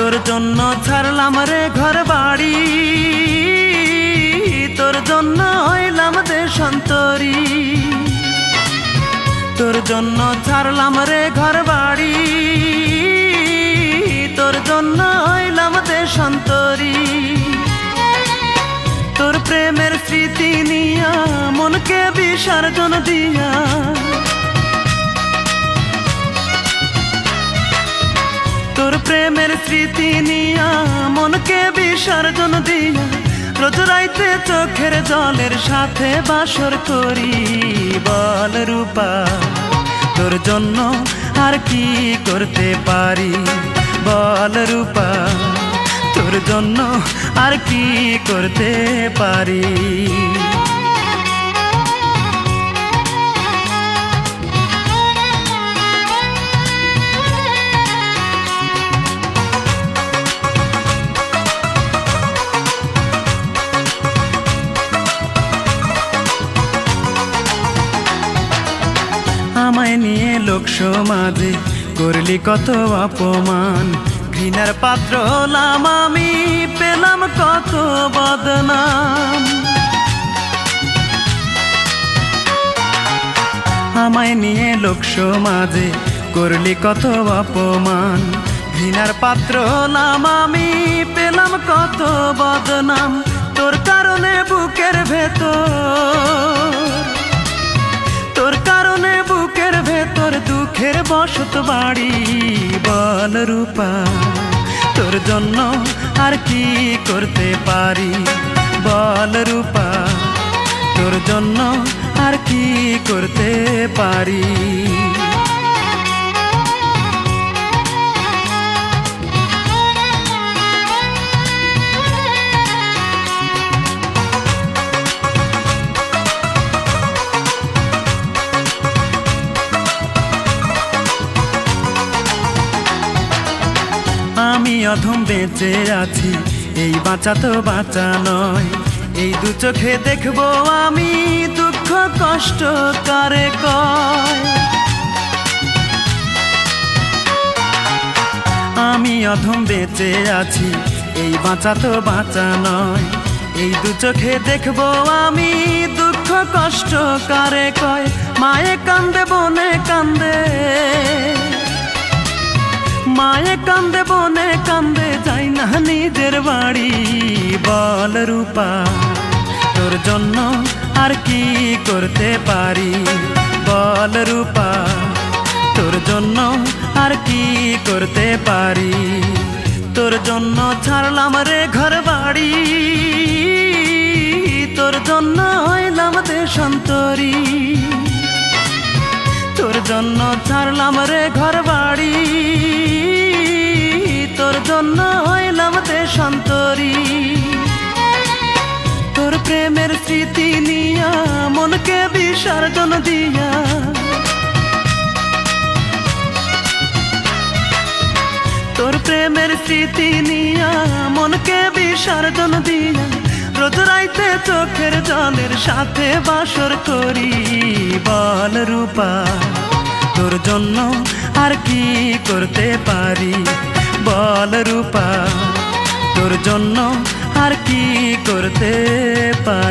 তোর জন্য ছাড়লাম রে ঘর বাড়ি, তোর জন্য হইলাম দেশান্তরী। তোর জন্য ছাড়লাম রে ঘর বাড়ি, তোর জন্য হইলাম দেশান্তরী। তোর প্রেমের স্মৃতি নিয়া মনকে বিসর্জন দিয়া, তোর প্রেমের স্মৃতি নিয়া মনকে বিসর্জন দিয়া, রোজ রাইতে চোখের জলের সাথে বাসর করি। বল রূপা তোর জন্য আর কি করতে পারি, বল রূপা তোর জন্য আর কি করতে পারি। আমায় নিয়ে লোক সমাজে করলি কত অপমান, ঘৃণার পাত্র হলাম আমি, পেলাম কত বদনাম। আমায় নিয়ে লোক সমাজে করলি কত অপমান, ঘৃণার পাত্র হলাম আমি, পেলাম কত বদনাম। তোর কারণে বুকের ভেতর, তোর কারণে বুকের ভেতর দুঃখের বসত বাড়ি। বল রূপা তোর জন্য আর কি করতে পারি, বল রূপা তোর জন্য আর কি করতে পারি। আমি অধম বেঁচে আছি, এই বাঁচা তো বাঁচা নয়, এই দু চোখে দেখবো আমি দুঃখ কষ্ট কারে কয়। আমি অধম বেঁচে আছি, এই বাঁচা তো বাঁচা নয়, এই দু চোখে দেখবো আমি দুঃখ কষ্ট কারে কয়। মায়ে কান্দে বনে কান্দে, মায়ে কান্দে বনে কান্দে, যাই না নিজের বাড়ি। বল রূপা তোর জন্য আর কি করতে পারি, বল রূপা তোর জন্য আর কি করতে পারি। তোর জন্য ছাড়লাম রে ঘর বাড়ি, তোর জন্য হইলাম দেশান্তরী। তোর জন্য ছাড়লাম রে ঘর বাড়ি, তোর জন্য হইলাম দেশান্তরী। তোর প্রেমের স্মৃতি নিয়া মনকে বিসর্জন দিয়া, তোর প্রেমের স্মৃতি নিয়া মনকে বিসর্জন দিয়া, রোজ রাইতে চোখের জলের সাথে বাসর করি। বল রূপা তোর জন্য আর কি করতে পারি, বল রূপা তোর জন্য আর কি করতে পারি।